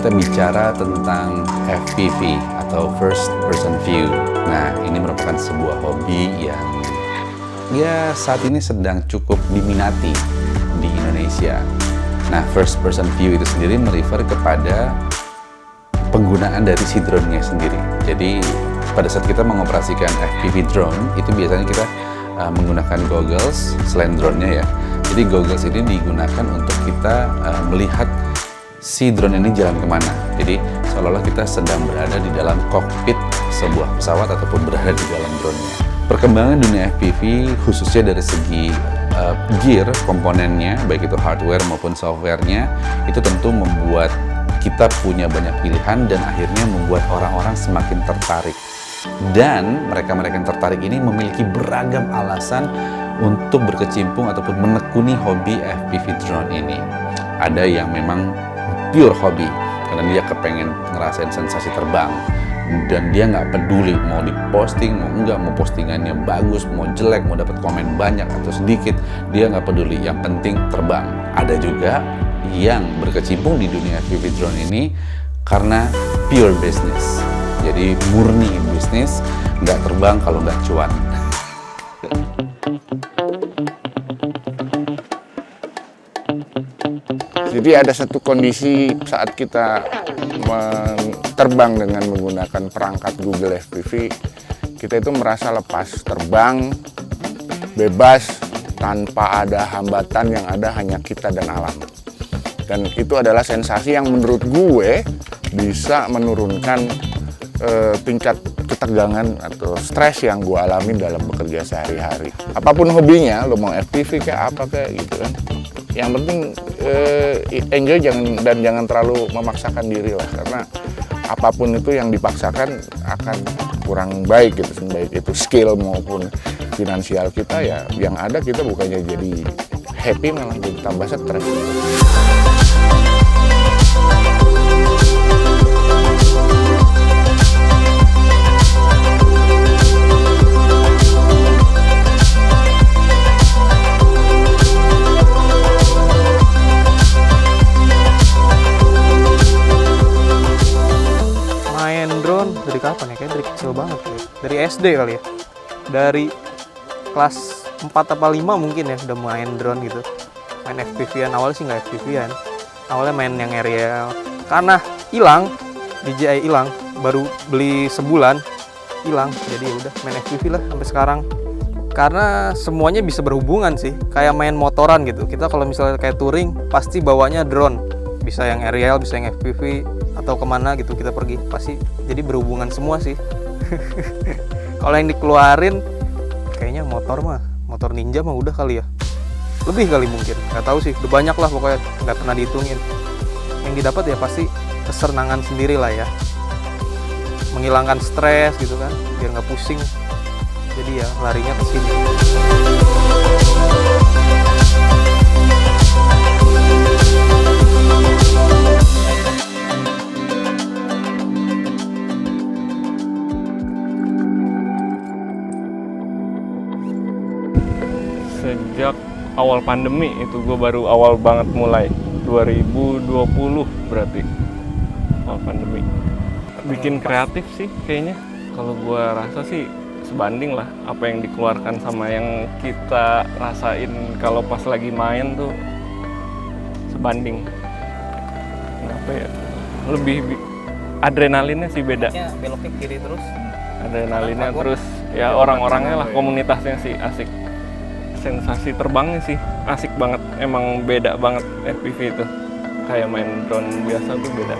kita bicara tentang FPV atau First Person View. Nah, ini merupakan sebuah hobi yang saat ini sedang cukup diminati di Indonesia. Nah, First Person View itu sendiri merefer kepada penggunaan dari si drone-nya sendiri. Jadi, pada saat kita mengoperasikan FPV drone, itu biasanya kita menggunakan goggles selain drone-nya ya. Jadi goggles ini digunakan untuk kita melihat si drone ini jalan kemana. Jadi seolah-olah kita sedang berada di dalam kokpit sebuah pesawat ataupun berada di dalam drone-nya. Perkembangan dunia FPV khususnya dari segi gear, komponennya, baik itu hardware maupun software-nya, itu tentu membuat kita punya banyak pilihan dan akhirnya membuat orang-orang semakin tertarik. Dan mereka-mereka yang tertarik ini memiliki beragam alasan untuk berkecimpung ataupun menekuni hobi FPV drone ini. Ada yang memang pure hobi karena dia kepengen ngerasain sensasi terbang dan dia nggak peduli mau diposting mau enggak, mau postingannya bagus, mau jelek, mau dapat komen banyak atau sedikit, dia nggak peduli, yang penting terbang. Ada juga yang berkecimpung di dunia FPV drone ini karena pure business. Jadi murni bisnis, nggak terbang kalau nggak cuan. Jadi ada satu kondisi saat kita terbang dengan menggunakan perangkat Google FPV, kita itu merasa lepas terbang, bebas, tanpa ada hambatan, yang ada hanya kita dan alam. Dan itu adalah sensasi yang menurut gue bisa menurunkan tingkat ketegangan atau stres yang gue alamin dalam bekerja sehari-hari. Apapun hobinya, lo mau FPV kayak apa kayak gitu kan. Yang penting enjoy jangan terlalu memaksakan diri lah, karena apapun itu yang dipaksakan akan kurang baik gitu, baik itu skill maupun finansial kita ya. Yang ada kita bukannya jadi happy malah jadi tambah stres. Dari kapan ya? Kayak dari kecil banget ya. Dari SD kali ya. Dari kelas 4 apa 5 mungkin ya udah main drone gitu. Main FPV-an, awalnya sih nggak FPV-an. Awalnya main yang aerial. Karena hilang, DJI hilang, baru beli sebulan hilang. Jadi udah main FPV lah sampai sekarang. Karena semuanya bisa berhubungan sih. Kayak main motoran gitu. Kita kalau misalnya kayak touring pasti bawanya drone. Bisa yang aerial, bisa yang FPV, atau kemana gitu kita pergi, pasti jadi berhubungan semua sih. Kalau yang dikeluarin kayaknya motor ninja mah udah kali ya, lebih kali mungkin, nggak tahu sih, udah banyak lah pokoknya, nggak pernah dihitungin. Yang didapat ya pasti kesenangan sendiri lah ya, menghilangkan stres gitu kan, biar nggak pusing, jadi ya larinya ke sini. Sejak awal pandemi itu gue baru awal banget mulai 2020 berarti awal pandemi. Bikin kreatif sih kayaknya, kalau gue rasa sih sebanding lah apa yang dikeluarkan sama yang kita rasain kalau pas lagi main tuh sebanding. Kenapa ya? Lebih adrenalinnya sih beda. Beloknya kiri terus. Adrenalinnya terus ya, orang-orangnya lah, komunitasnya sih asik. Sensasi terbangnya sih asik banget, emang beda banget FPV itu, kayak main drone biasa tuh beda.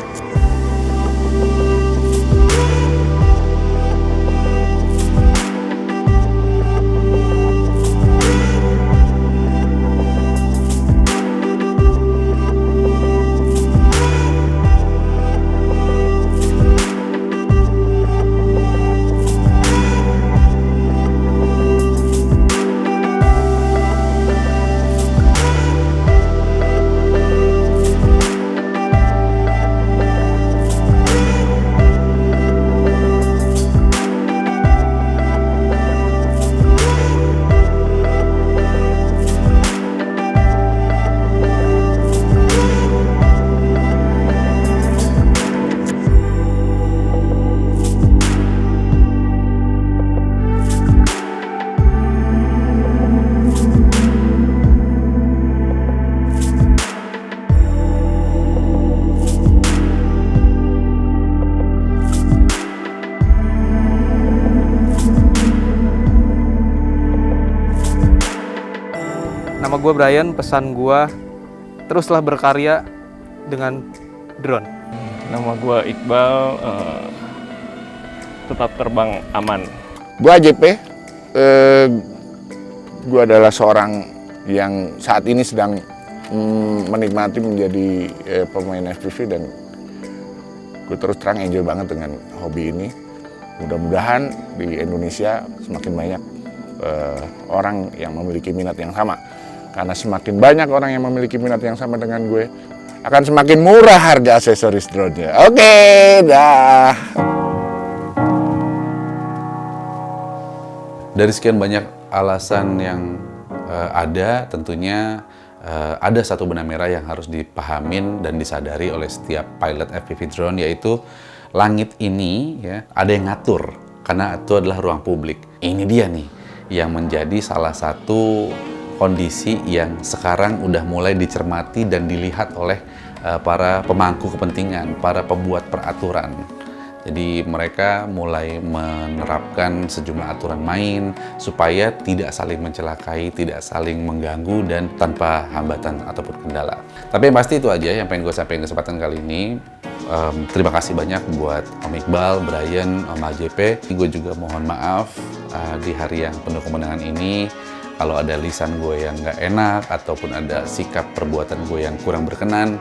Nama gue Brian, pesan gue teruslah berkarya dengan drone. Nama gue Iqbal, tetap terbang aman. Gua JP, gue adalah seorang yang saat ini sedang menikmati menjadi pemain FPV, dan gue terus terang enjoy banget dengan hobi ini. Mudah-mudahan di Indonesia semakin banyak orang yang memiliki minat yang sama. Karena semakin banyak orang yang memiliki minat yang sama dengan gue, akan semakin murah harga aksesoris drone-nya. Oke, dah. Dari sekian banyak alasan yang ada, tentunya ada satu benang merah yang harus dipahamin dan disadari oleh setiap pilot FPV drone, yaitu langit ini ya ada yang ngatur, karena itu adalah ruang publik. Ini dia nih yang menjadi salah satu kondisi yang sekarang udah mulai dicermati dan dilihat oleh para pemangku kepentingan, para pembuat peraturan. Jadi mereka mulai menerapkan sejumlah aturan main supaya tidak saling mencelakai, tidak saling mengganggu, dan tanpa hambatan ataupun kendala. Tapi yang pasti itu aja yang pengen gue sampaikan kesempatan kali ini. Terima kasih banyak buat Om Iqbal, Brian, Om JP. Gue juga mohon maaf di hari yang penuh kemenangan ini kalau ada lisan gue yang nggak enak ataupun ada sikap perbuatan gue yang kurang berkenan.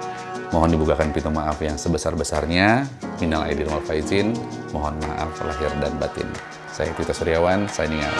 Mohon dibukakan pintu maaf yang sebesar-besarnya. Minal aidin wal faizin. Mohon maaf lahir dan batin. Saya Tito Suryawan, signing out.